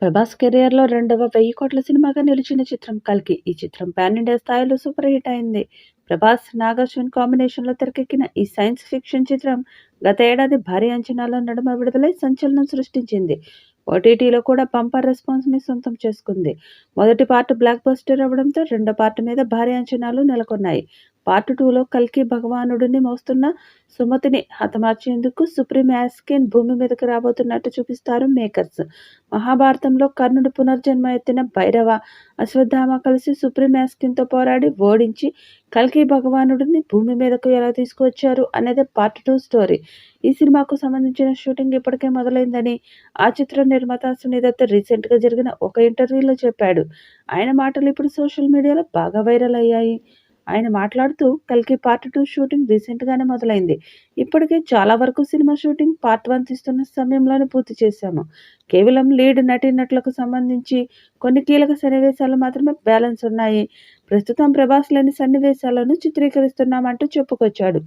ప్రభాస్ కెరియర్‌లో రెండవ 1000 కోట్ల సినిమాగా నిలిచిన చిత్రం 'కల్కి'. ఈ చిత్రం పాన్ ఇండియా స్థాయిలో సూపర్ హిట్ అయింది. ప్రభాస్, నాగార్జున కాంబినేషన్‌లో తెరకెక్కిన ఈ సైన్స్ ఫిక్షన్ చిత్రం గత ఏడాది భారీ అంచనాల నడుమ విడుదలై సంచలనం సృష్టించింది. ఓటీటీలో కూడా బంపర్ రెస్పాన్స్‌ని సొంతం చేసుకుంది. మొదటి పార్ట్ బ్లాక్ బస్టర్ అవ్వడంతో రెండో పార్ట్ మీద భారీ అంచనాలు నెలకొన్నాయి. పార్ట్ 2లో కల్కి భగవానుడిని మోస్తున్న సుమతిని హతమార్చేందుకు సుప్రీం యాస్కిన్ భూమి మీదకి రాబోతున్నట్టు చూపిస్తారు మేకర్స్. మహాభారతంలో కర్ణుడి పునర్జన్మ ఎత్తిన భైరవ, అశ్వత్థామ కలిసి సుప్రీం యాస్కిన్‌తో పోరాడి ఓడించి కల్కి భగవానుడిని భూమి మీదకు ఎలా తీసుకువచ్చారు అనేదే పార్ట్ 2 స్టోరీ. ఈ సినిమాకు సంబంధించిన షూటింగ్ ఇప్పటికే మొదలైందని ఆ చిత్ర నిర్మాత సునీల్ దత్ రీసెంట్‌గా జరిగిన ఒక ఇంటర్వ్యూలో చెప్పాడు. ఆయన మాటలు ఇప్పుడు సోషల్ మీడియాలో బాగా వైరల్ అయ్యాయి. ఆయన మాట్లాడుతూ, 'కల్కి పార్ట్ 2 షూటింగ్ రీసెంట్‌గానే మొదలైంది. ఇప్పటికే చాలా వరకు సినిమా షూటింగ్ పార్ట్ 1 తీస్తున్న సమయంలోనే పూర్తి చేశాము. కేవలం లీడ్ నటీనటులకు సంబంధించి కొన్ని కీలక సన్నివేశాలు మాత్రమే బ్యాలెన్స్ ఉన్నాయి. ప్రస్తుతం ప్రభాస్ లేని సన్నివేశాలను చిత్రీకరిస్తున్నామంటూ చెప్పుకొచ్చాడు.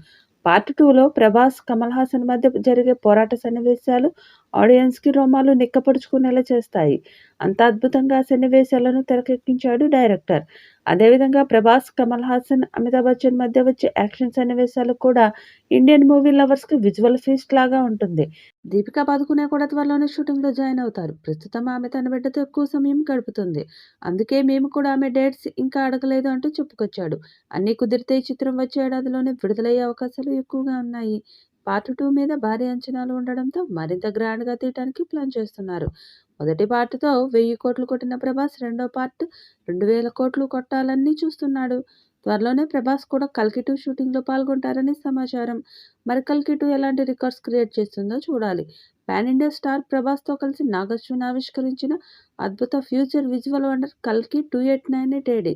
పార్ట్ 2లో ప్రభాస్, కమల్ హాసన్ మధ్య జరిగే పోరాట సన్నివేశాలు ఆడియన్స్‌కి రోమాలు నిక్కపొడుచుకునేలా చేస్తాయి. అంత అద్భుతంగా ఆ సన్నివేశాలను తెరకెక్కించాడు డైరెక్టర్. అదేవిధంగా ప్రభాస్, కమల్ హాసన్, అమితాబ్ బచ్చన్ మధ్య వచ్చే యాక్షన్ సన్నివేశాలు కూడా ఇండియన్ మూవీ లవర్స్‌కి విజువల్ ఫీస్ట్ లాగా ఉంటుంది. దీపికా పదుకునే కూడా త్వరలోనే షూటింగ్‌లో జాయిన్ అవుతారు. ప్రస్తుతం ఆమె తన బిడ్డతో ఎక్కువ సమయం గడుపుతుంది. అందుకే మేము కూడా ఆమె డేట్స్ ఇంకా అడగలేదు అంటూ చెప్పుకొచ్చాడు. అన్నీ కుదిరితే ఈ చిత్రం వచ్చే ఏడాదిలోనే విడుదలయ్యే అవకాశాలు ఎక్కువగా ఉన్నాయి. పార్ట్ 2 మీద భారీ అంచనాలు ఉండడంతో మరింత గ్రాండ్‌గా తీయటానికి ప్లాన్ చేస్తున్నారు. మొదటి పార్ట్‌తో 1000 కోట్లు కొట్టిన ప్రభాస్ రెండో పార్ట్ 2000 కోట్లు కొట్టాలని చూస్తున్నాడు. త్వరలోనే ప్రభాస్ కూడా 'కల్కి 2' షూటింగ్‌లో పాల్గొంటారని సమాచారం. మరి 'కల్కి 2' ఎలాంటి రికార్డ్స్ క్రియేట్ చేస్తుందో చూడాలి. పాన్ ఇండియా స్టార్ ప్రభాస్‌తో కలిసి నాగార్జున ఆవిష్కరించిన అద్భుత ఫ్యూచర్ విజువల్ వండర్ 'కల్కి 2898 ఏడీ'.